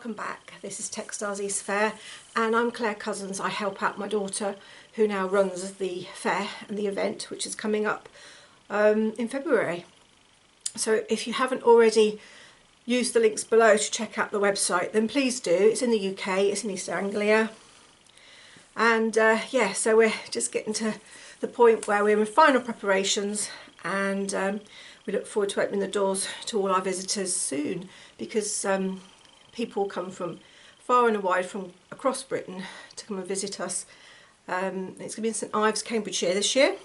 welcome back. This is Textiles East Fair and I'm Claire Cousins. I help out my daughter who now runs the fair and the event which is coming up in February. So if you haven't already used the links below to check out the website, then please do. It's in the UK, it's in East Anglia, and yeah, so we're just getting to the point where we're in final preparations, and we look forward to opening the doors to all our visitors soon, because people come from far and wide from across Britain to come and visit us. It's going to be in St Ives, Cambridgeshire this year,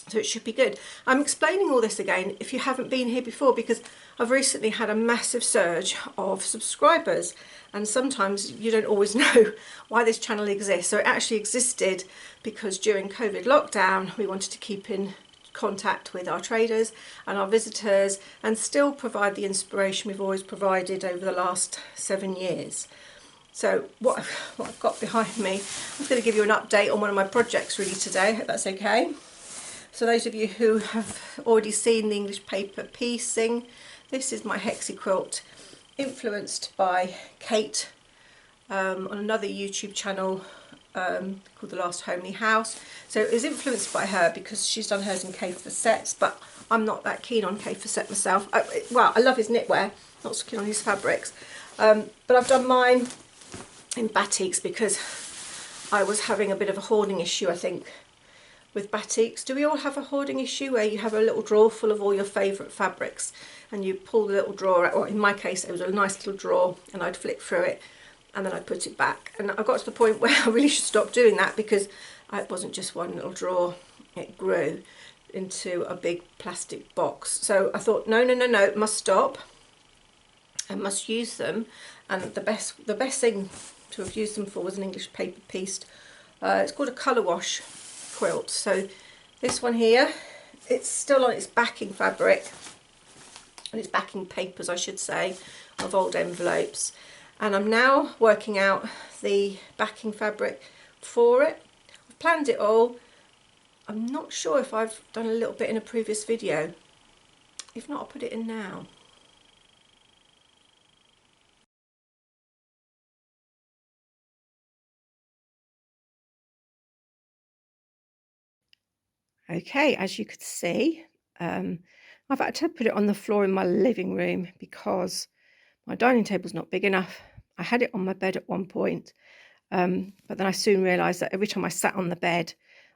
so it should be good. I'm explaining all this again if you haven't been here before, because I've recently had a massive surge of subscribers, and sometimes you don't always know why this channel exists. So it actually existed because during COVID lockdown we wanted to keep in contact with our traders and our visitors and still provide the inspiration we've always provided over the last 7 years. So what I've got behind me, I'm going to give you an update on one of my projects really today. I hope that's okay. So those of you who have already seen the English paper piecing, this is my Hexie quilt, influenced by Kate on another YouTube channel called The Last Homely House. So it was influenced by her because she's done hers in K Facets, but I'm not that keen on K Facet myself. Well, I love his knitwear, not so keen on his fabrics. But I've done mine in batiks because I was having a bit of a hoarding issue, I think, with batiks. Do we all have a hoarding issue where you have a little drawer full of all your favourite fabrics and you pull the little drawer out? Or in my case it was a nice little drawer, and I'd flick through it and then I'd put it back, and I got to the point where I really should stop doing that, because it wasn't just one little drawer, it grew into a big plastic box. So I thought, no, it must stop. I must use them, and the best thing to have used them for was an English paper piece. It's called a colour wash quilt. So this one here, it's still on its backing fabric, and its backing papers I should say, of old envelopes, and I'm now working out the backing fabric for it. I've planned it all. I'm not sure if I've done a little bit in a previous video. If not, I'll put it in now. Okay, as you could see, I've had to put it on the floor in my living room because my dining table's not big enough. I had it on my bed at one point, but then I soon realised that every time I sat on the bed,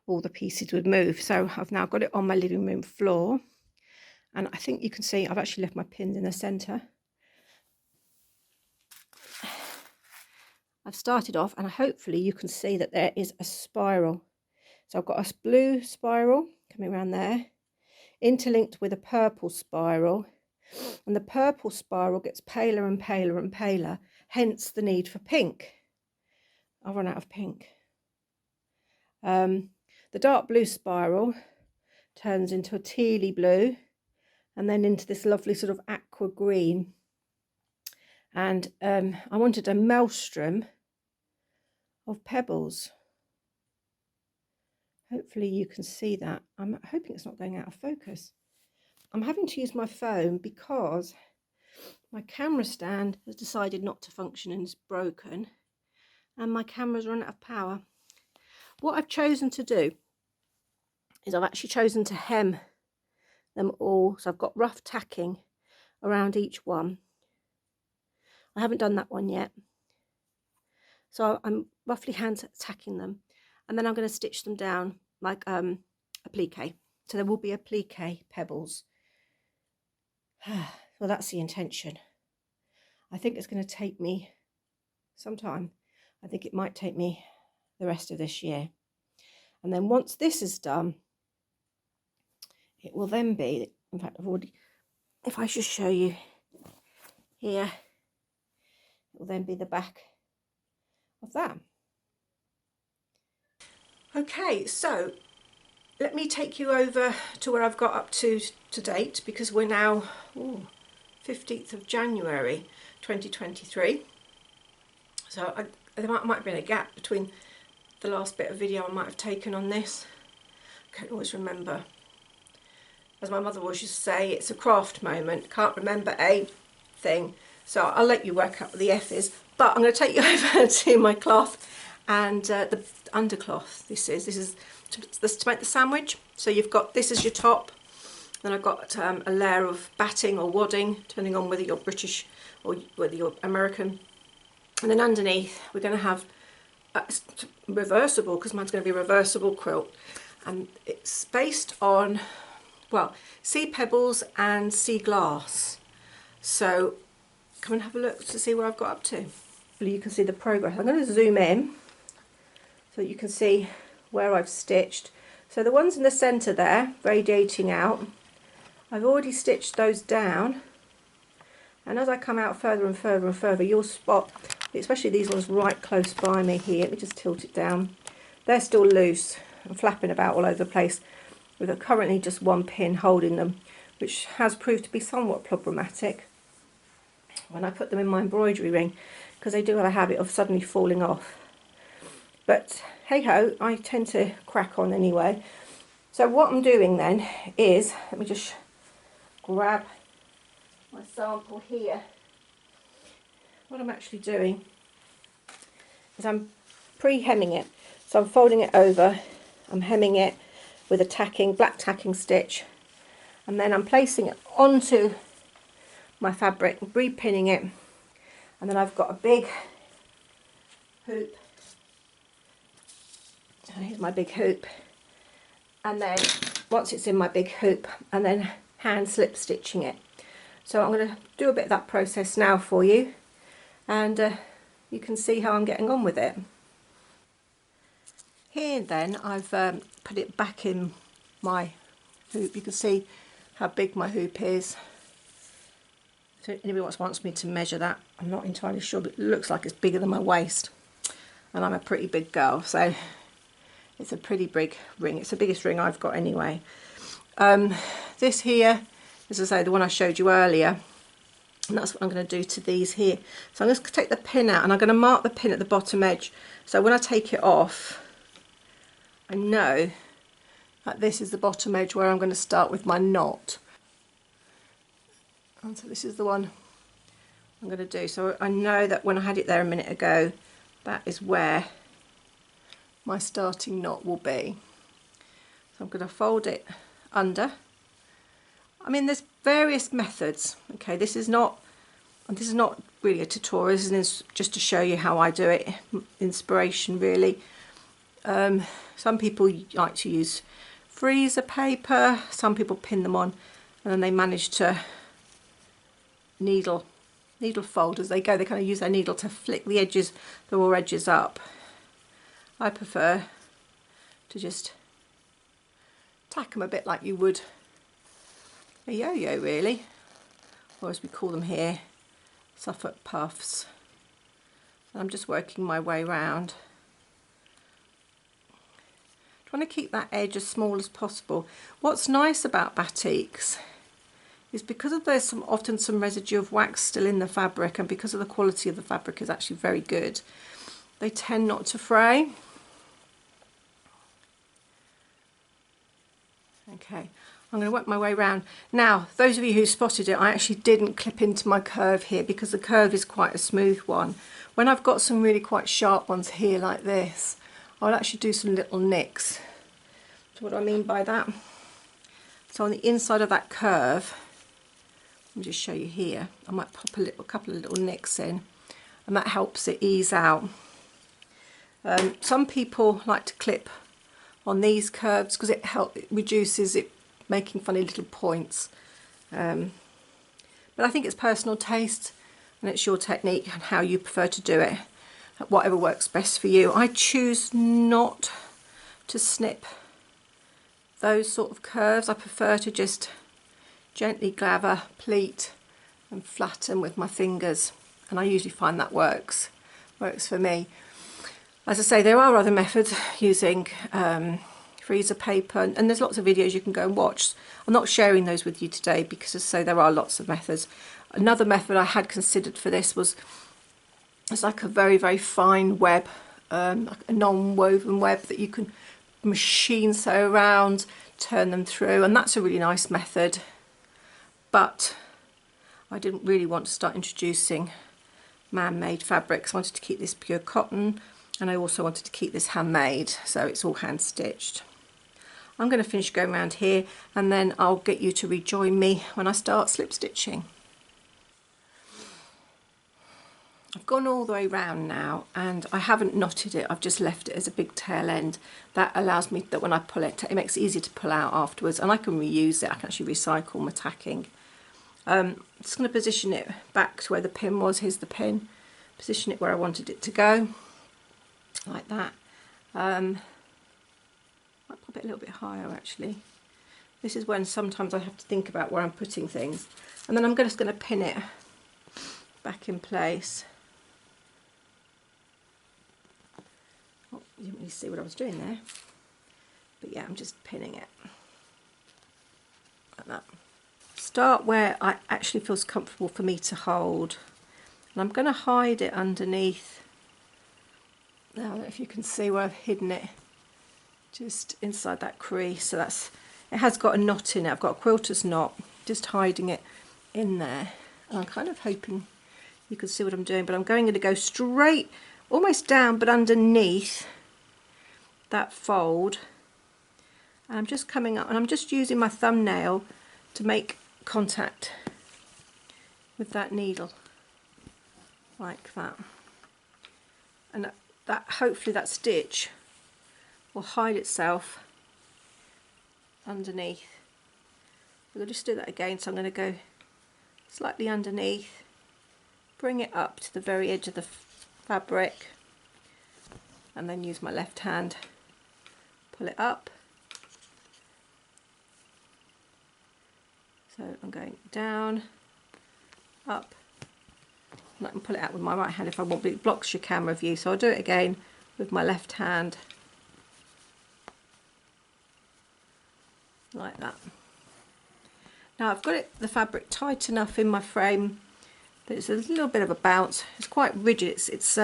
all the pieces would move. So I've now got it on my living room floor, and I think you can see I've actually left my pins in the centre. I've started off, and hopefully you can see that there is a spiral. So I've got a blue spiral coming around there, interlinked with a purple spiral, and the purple spiral gets paler and paler and paler, hence the need for pink. I've run out of pink. The dark blue spiral turns into a tealy blue, and then into this lovely sort of aqua green. And I wanted a maelstrom of pebbles. Hopefully you can see that. I'm hoping it's not going out of focus. I'm having to use my phone because my camera stand has decided not to function and is broken, and my camera's run out of power. What I've chosen to do is I've actually chosen to hem them all. So I've got rough tacking around each one. I haven't done that one yet. So I'm roughly hand tacking them, and then I'm going to stitch them down like a applique. So there will be applique pebbles. Well, that's the intention. I think it's going to take me some time. I think it might take me the rest of this year. And then once this is done, it will then be, in fact, I've already, if I just show you here, it will then be the back of that. Okay, so let me take you over to where I've got up to date, because we're now 15th of January 2023. So there might have been a gap between the last bit of video I might have taken on this. I can't always remember. As my mother always used to say, it's a craft moment. Can't remember a thing. So I'll let you work out what the F is, but I'm going to take you over to my cloth and the undercloth. This is to make the sandwich. So you've got, this is your top, then I've got a layer of batting or wadding, depending on whether you're British or whether you're American. And then underneath we're going to have reversible, because mine's going to be a reversible quilt, and it's based on, well, sea pebbles and sea glass. So come and have a look to see where I've got up to. You can see the progress. I'm going to zoom in so that you can see where I've stitched. So the ones in the centre there, radiating out, I've already stitched those down, and as I come out further and further and further, you'll spot, especially these ones right close by me here, let me just tilt it down, they're still loose and flapping about all over the place with currently just one pin holding them, which has proved to be somewhat problematic when I put them in my embroidery ring, because they do have a habit of suddenly falling off. But hey ho, I tend to crack on anyway. So what I'm doing then is, let me just grab my sample here. What I'm actually doing is I'm pre-hemming it. So I'm folding it over, I'm hemming it with a tacking, black tacking stitch, and then I'm placing it onto my fabric, re-pinning it, and then I've got a big hoop. So here's my big hoop, and then once it's in my big hoop, and then hand slip stitching it. So I'm going to do a bit of that process now for you, and you can see how I'm getting on with it. Here then I've put it back in my hoop. You can see how big my hoop is. So anybody wants me to measure that, I'm not entirely sure, but it looks like it's bigger than my waist, and I'm a pretty big girl, so it's a pretty big ring. It's the biggest ring I've got anyway. This here, as I say, the one I showed you earlier, and that's what I'm going to do to these here. So I'm going to take the pin out, and I'm going to mark the pin at the bottom edge, so when I take it off, I know that this is the bottom edge where I'm going to start with my knot. And so this is the one I'm going to do. So I know that when I had it there a minute ago, that is where my starting knot will be. So I'm going to fold it under. I mean, there's various methods. Okay, this is not really a tutorial. This is just to show you how I do it. Inspiration, really. Some people like to use freezer paper. Some people pin them on, and then they manage to needle fold as they go. They kind of use their needle to flick the edges, the raw edges up. I prefer to just tack them a bit like you would a yo-yo, really, or as we call them here, Suffolk puffs. And I'm just working my way round, trying to keep that edge as small as possible. What's nice about batiks is because there's often some residue of wax still in the fabric, and because of the quality of the fabric is actually very good, they tend not to fray. Okay, I'm going to work my way around. Now, those of you who spotted it, I actually didn't clip into my curve here because the curve is quite a smooth one. When I've got some really quite sharp ones here like this, I'll actually do some little nicks. So what do I mean by that? So on the inside of that curve, let me just show you here, I might pop a couple of little nicks in, and that helps it ease out. Some people like to clip on these curves because it reduces it making funny little points. But I think it's personal taste, and it's your technique and how you prefer to do it, whatever works best for you. I choose not to snip those sort of curves. I prefer to just gently gather, pleat and flatten with my fingers, and I usually find that works for me. As I say, there are other methods using freezer paper, and there's lots of videos you can go and watch. I'm not sharing those with you today because, as I say, there are lots of methods. Another method I had considered for this was, it's like a very, very fine web, like a non-woven web that you can machine sew around, turn them through, and that's a really nice method. But I didn't really want to start introducing man-made fabrics. I wanted to keep this pure cotton, and I also wanted to keep this handmade, so it's all hand stitched. I'm going to finish going around here, and then I'll get you to rejoin me when I start slip stitching. I've gone all the way round now, and I haven't knotted it, I've just left it as a big tail end. That allows me, that when I pull it, it makes it easier to pull out afterwards, and I can reuse it. I can actually recycle my tacking. I'm just going to position it back to where the pin was. Here's the pin. Position it where I wanted it to go, like that. Might pop it a little bit higher actually. This is when sometimes I have to think about where I'm putting things. And then I'm just going to pin it back in place. Oh, you didn't really see what I was doing there. But yeah, I'm just pinning it like that. Start where it actually feels comfortable for me to hold. And I'm going to hide it underneath. Now, I don't know if you can see where I've hidden it. Just inside that crease. So that's, it has got a knot in it. I've got a quilter's knot. Just hiding it in there. And I'm kind of hoping you can see what I'm doing. But I'm going to go straight, almost down, but underneath that fold. And I'm just coming up, and I'm just using my thumbnail to make contact with that needle, like that. And that hopefully that stitch will hide itself underneath. We'll just do that again, so I'm going to go slightly underneath, bring it up to the very edge of the fabric, and then use my left hand, pull it up. So I'm going down, up, and I can pull it out with my right hand if I want, but it blocks your camera view, so I'll do it again with my left hand, like that. Now I've got the fabric tight enough in my frame that it's a little bit of a bounce. It's quite rigid. It's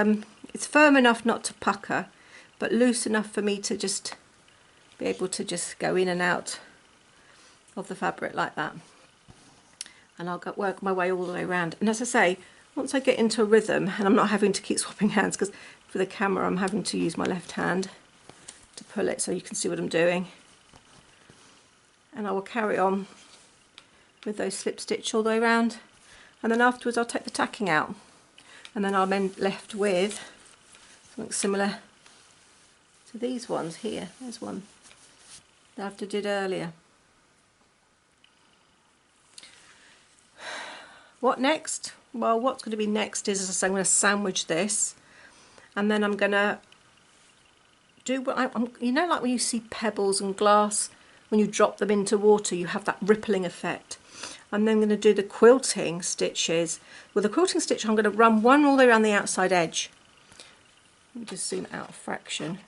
firm enough not to pucker, but loose enough for me to just be able to just go in and out of the fabric like that. And I'll work my way all the way around. And as I say, once I get into a rhythm and I'm not having to keep swapping hands, because for the camera I'm having to use my left hand to pull it so you can see what I'm doing. And I will carry on with those slip stitch all the way around, and then afterwards I'll take the tacking out, and then I'm then left with something similar to these ones here. There's one that I did earlier. What next? Well, what's going to be next is, as I say, I'm going to sandwich this, and then I'm going to do what you know, like when you see pebbles and glass, when you drop them into water, you have that rippling effect. I'm then going to do the quilting stitches. With the quilting stitch, I'm going to run one all the way around the outside edge. Let me just zoom out a fraction.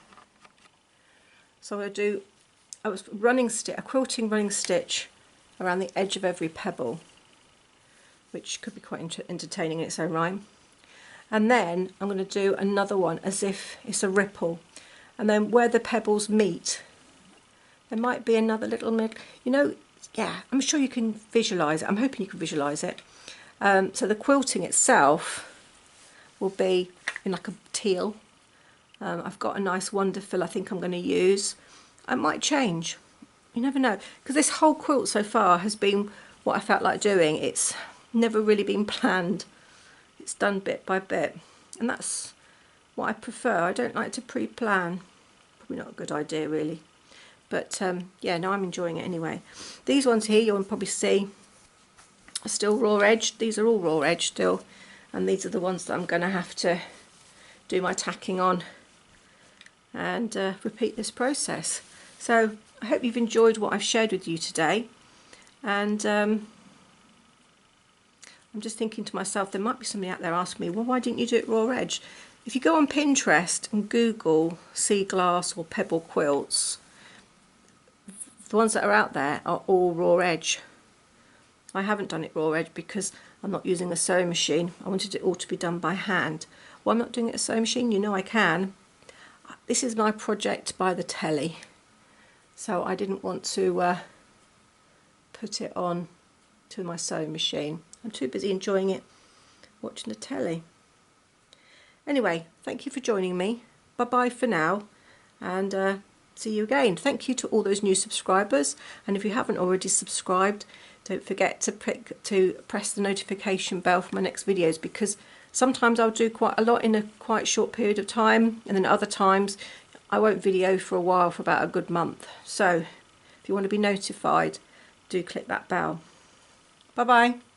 So I'm going to do a quilting running stitch around the edge of every pebble, which could be quite entertaining in its own right. And then I'm going to do another one as if it's a ripple. And then where the pebbles meet, there might be another little, you know, yeah, I'm sure you can visualise it. I'm hoping you can visualise it. So the quilting itself will be in like a teal. I've got a nice Wonderfill I think I'm going to use. I might change. You never know. Because this whole quilt so far has been what I felt like doing. It's never really been planned. It's done bit by bit. And that's what I prefer. I don't like to pre-plan. Probably not a good idea really. But yeah, no, I'm enjoying it anyway. These ones here, you'll probably see, are still raw edged. These are all raw edged still. And these are the ones that I'm going to have to do my tacking on and repeat this process. So I hope you've enjoyed what I've shared with you today. And I'm just thinking to myself, there might be somebody out there asking me, well, why didn't you do it raw edge? If you go on Pinterest and Google sea glass or pebble quilts, the ones that are out there are all raw edge. I haven't done it raw edge because I'm not using a sewing machine. I wanted it all to be done by hand. Well, I'm not doing it a sewing machine, you know I can. This is my project by the telly, so I didn't want to put it on to my sewing machine. I'm too busy enjoying it, watching the telly. Anyway, thank you for joining me. Bye bye for now, and see you again. Thank you to all those new subscribers, and if you haven't already subscribed, don't forget to press the notification bell for my next videos, because sometimes I'll do quite a lot in a quite short period of time, and then other times I won't video for a while, for about a good month. So if you want to be notified, do click that bell. Bye bye.